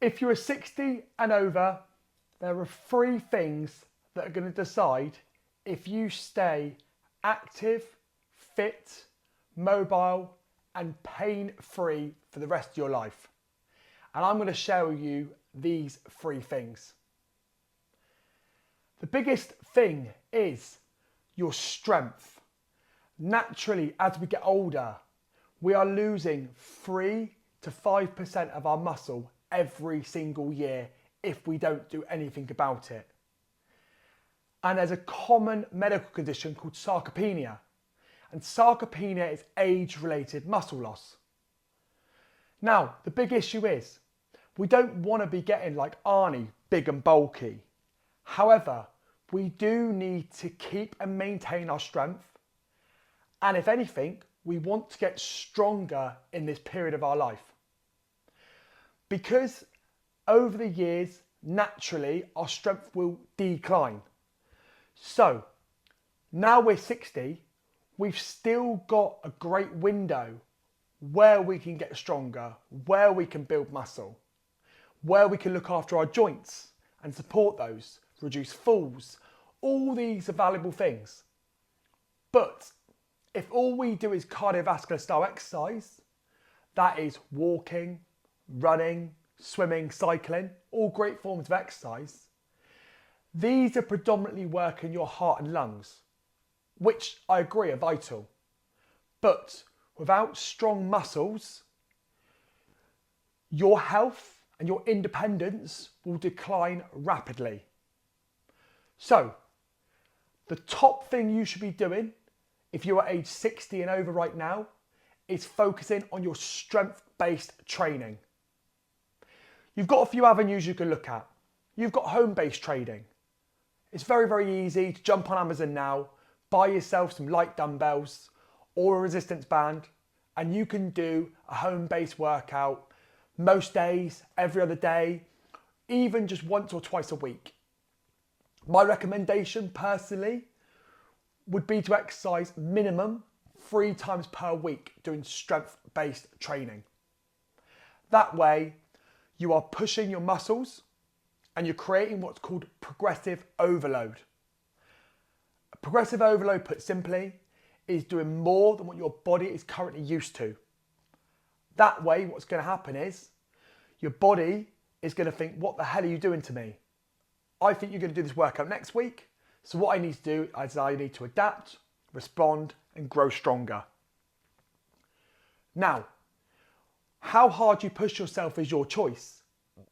If you're 60 and over, there are 3 things that are going to decide if you stay active, fit, mobile and pain-free for the rest of your life. And I'm going to share with you these 3 things. The biggest thing is your strength. Naturally, as we get older, we are losing 3 to 5% of our muscle every single year if we don't do anything about it. And there's a common medical condition called sarcopenia. And sarcopenia is age-related muscle loss. Now, the big issue is we don't want to be getting like Arnie, big and bulky. However, we do need to keep and maintain our strength. And if anything, we want to get stronger in this period of our life. Because over the years, naturally, our strength will decline. So, now we're 60, we've still got a great window where we can get stronger, where we can build muscle, where we can look after our joints and support those, reduce falls. All these are valuable things. But if all we do is cardiovascular style exercise, that is walking, running, swimming, cycling, all great forms of exercise, these are predominantly working your heart and lungs, which I agree are vital. But without strong muscles, your health and your independence will decline rapidly. So, the top thing you should be doing if you are age 60 and over right now is focusing on your strength-based training. You've got a few avenues you can look at. You've got home-based training. It's very, very easy to jump on Amazon now, buy yourself some light dumbbells or a resistance band, and you can do a home-based workout most days, every other day, even just once or twice a week. My recommendation personally would be to exercise minimum 3 times per week doing strength-based training. That way, you are pushing your muscles and you're creating what's called progressive overload. Progressive overload, put simply, is doing more than what your body is currently used to. That way, what's going to happen is your body is going to think, what the hell are you doing to me? I think you're going to do this workout next week. So what I need to do is I need to adapt, respond, and grow stronger. Now, how hard you push yourself is your choice.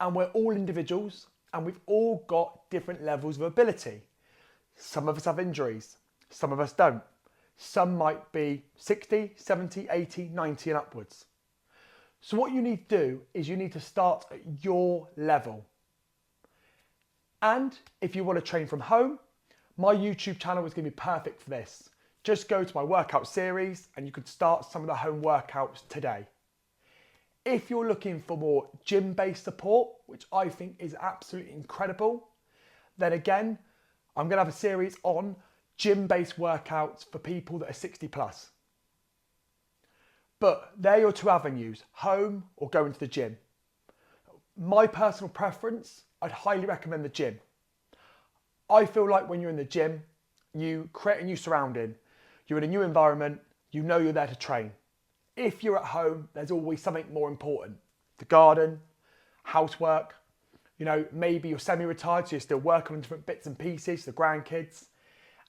And we're all individuals and we've all got different levels of ability. Some of us have injuries, some of us don't. Some might be 60, 70, 80, 90 and upwards. So what you need to do is you need to start at your level. And if you want to train from home, my YouTube channel is going to be perfect for this. Just go to my workout series and you could start some of the home workouts today. If you're looking for more gym-based support, which I think is absolutely incredible, then again, I'm going to have a series on gym-based workouts for people that are 60 plus. But they're your 2 avenues, home or going to the gym. My personal preference, I'd highly recommend the gym. I feel like when you're in the gym, you create a new surrounding. You're in a new environment, you know you're there to train. If you're at home, there's always something more important. The garden, housework, maybe you're semi-retired, so you're still working on different bits and pieces, the grandkids,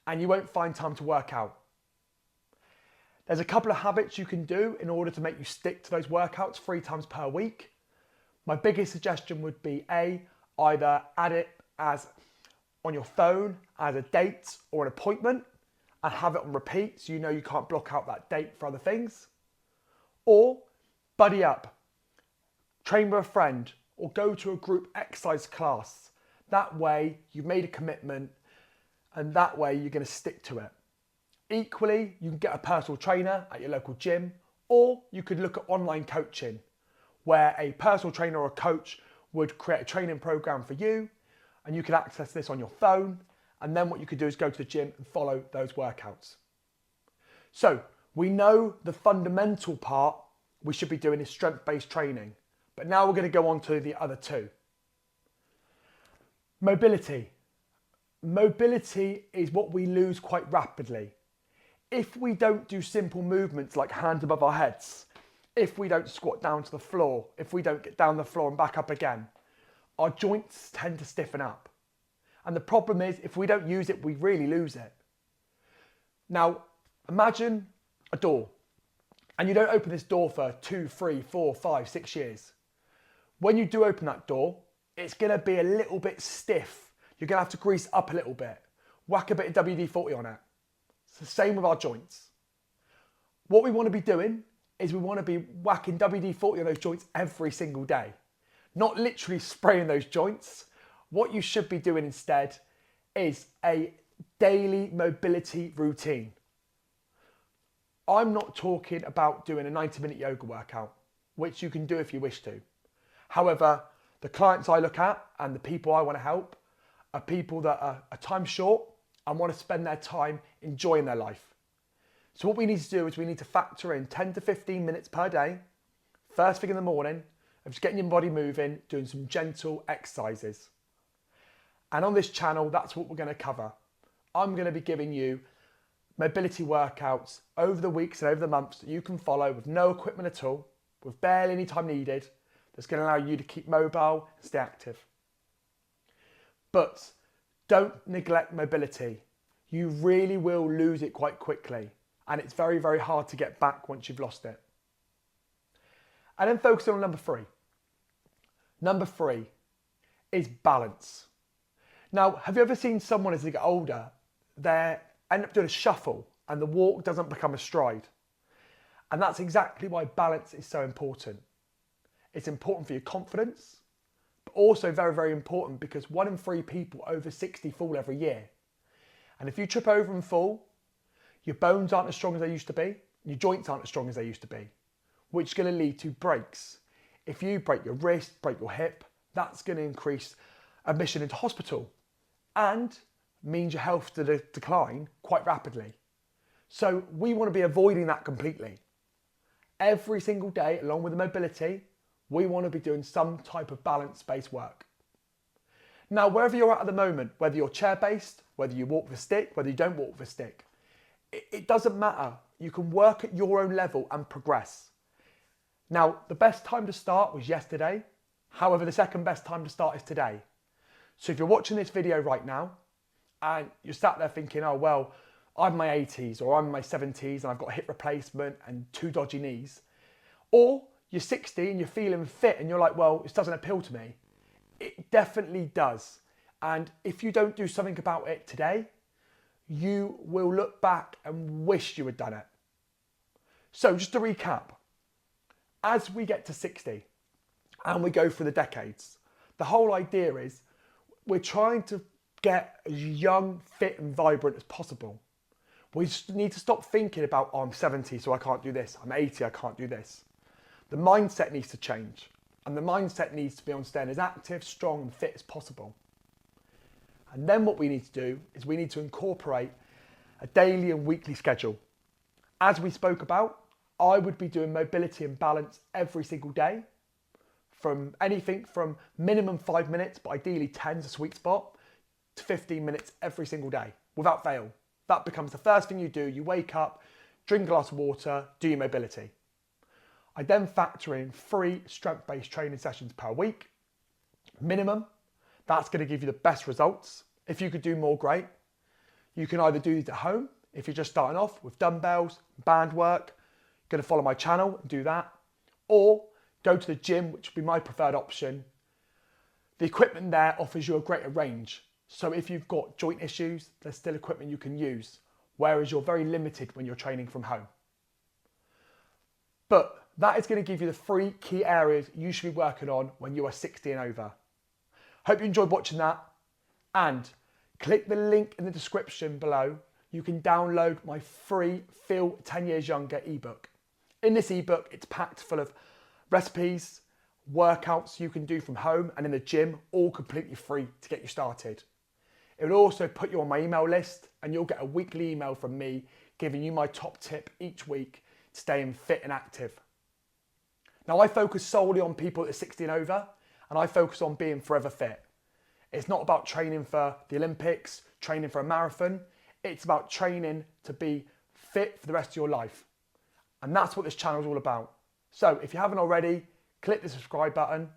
and you won't find time to work out. There's a couple of habits you can do in order to make you stick to those workouts 3 times per week. My biggest suggestion would be either add it as on your phone as a date or an appointment and have it on repeat so you know you can't block out that date for other things. Or buddy up, train with a friend or go to a group exercise class. That way you've made a commitment and that way you're going to stick to it. Equally, you can get a personal trainer at your local gym or you could look at online coaching where a personal trainer or a coach would create a training program for you and you can access this on your phone and then what you could do is go to the gym and follow those workouts. So we know the fundamental part we should be doing is strength-based training, But now we're going to go on to the other two. Mobility. Mobility is what we lose quite rapidly. If we don't do simple movements like hands above our heads, if we don't squat down to the floor, if we don't get down the floor and back up again, our joints tend to stiffen up. And the problem is, if we don't use it, we really lose it. Now, imagine a door, and you don't open this door for 2, 3, 4, 5, 6 years. When you do open that door, it's going to be a little bit stiff. You're going to have to grease up a little bit, whack a bit of WD-40 on it. It's the same with our joints. What we want to be doing is we want to be whacking WD-40 on those joints every single day. Not literally spraying those joints. What you should be doing instead is a daily mobility routine. I'm not talking about doing a 90-minute yoga workout, which you can do if you wish to. However, the clients I look at and the people I want to help are people that are time short and want to spend their time enjoying their life. So what we need to do is we need to factor in 10 to 15 minutes per day, first thing in the morning, of just getting your body moving, doing some gentle exercises. And on this channel, that's what we're going to cover. I'm going to be giving you mobility workouts over the weeks and over the months that you can follow with no equipment at all, with barely any time needed, that's going to allow you to keep mobile and stay active. But don't neglect mobility. You really will lose it quite quickly, and it's very, very hard to get back once you've lost it. And then focus on number 3. Number 3 is balance. Now, have you ever seen someone as they get older, they end up doing a shuffle and the walk doesn't become a stride? And that's exactly why balance is so important. It's important for your confidence, but also very, very important because 1 in 3 people over 60 fall every year. And if you trip over and fall, your bones aren't as strong as they used to be, your joints aren't as strong as they used to be, which is going to lead to breaks. If you break your wrist, break your hip, that's going to increase admission into hospital and means your health to decline quite rapidly. So we want to be avoiding that completely. Every single day, along with the mobility, we want to be doing some type of balance-based work. Now, wherever you're at the moment, whether you're chair-based, whether you walk with a stick, whether you don't walk with a stick, it doesn't matter. You can work at your own level and progress. Now, the best time to start was yesterday. However, the second best time to start is today. So if you're watching this video right now and you're sat there thinking, oh, well, I'm in my 80s or I'm in my 70s and I've got a hip replacement and 2 dodgy knees. Or you're 60 and you're feeling fit and you're like, well, this doesn't appeal to me. It definitely does. And if you don't do something about it today, you will look back and wish you had done it. So just to recap, as we get to 60 and we go through the decades, the whole idea is we're trying to get as young, fit and vibrant as possible. We just need to stop thinking about, oh, I'm 70, so I can't do this. I'm 80, I can't do this. The mindset needs to change. And the mindset needs to be on staying as active, strong and fit as possible. And then what we need to do is we need to incorporate a daily and weekly schedule. As we spoke about, I would be doing mobility and balance every single day, from anything from minimum 5 minutes, but ideally 10 is a sweet spot, to 15 minutes every single day, without fail. That becomes the first thing you do. You wake up, drink a glass of water, do your mobility. I then factor in 3 strength-based training sessions per week, minimum. That's going to give you the best results. If you could do more, great. You can either do these at home, if you're just starting off with dumbbells, band work, going to follow my channel and do that, or go to the gym, which would be my preferred option. The equipment there offers you a greater range. So if you've got joint issues, there's still equipment you can use, whereas you're very limited when you're training from home. But that is going to give you the 3 key areas you should be working on when you are 60 and over. Hope you enjoyed watching that, and click the link in the description below. You can download my free Feel 10 Years Younger ebook. In this ebook, it's packed full of recipes, workouts you can do from home and in the gym, all completely free to get you started. It will also put you on my email list and you'll get a weekly email from me giving you my top tip each week to staying fit and active. Now I focus solely on people that are 60 and over, and I focus on being forever fit. It's not about training for the Olympics, training for a marathon. It's about training to be fit for the rest of your life. And that's what this channel is all about. So if you haven't already, click the subscribe button.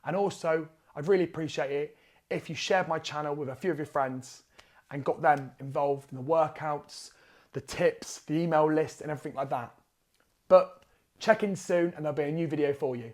And also, I'd really appreciate it if you shared my channel with a few of your friends and got them involved in the workouts, the tips, the email list and everything like that. But check in soon and there'll be a new video for you.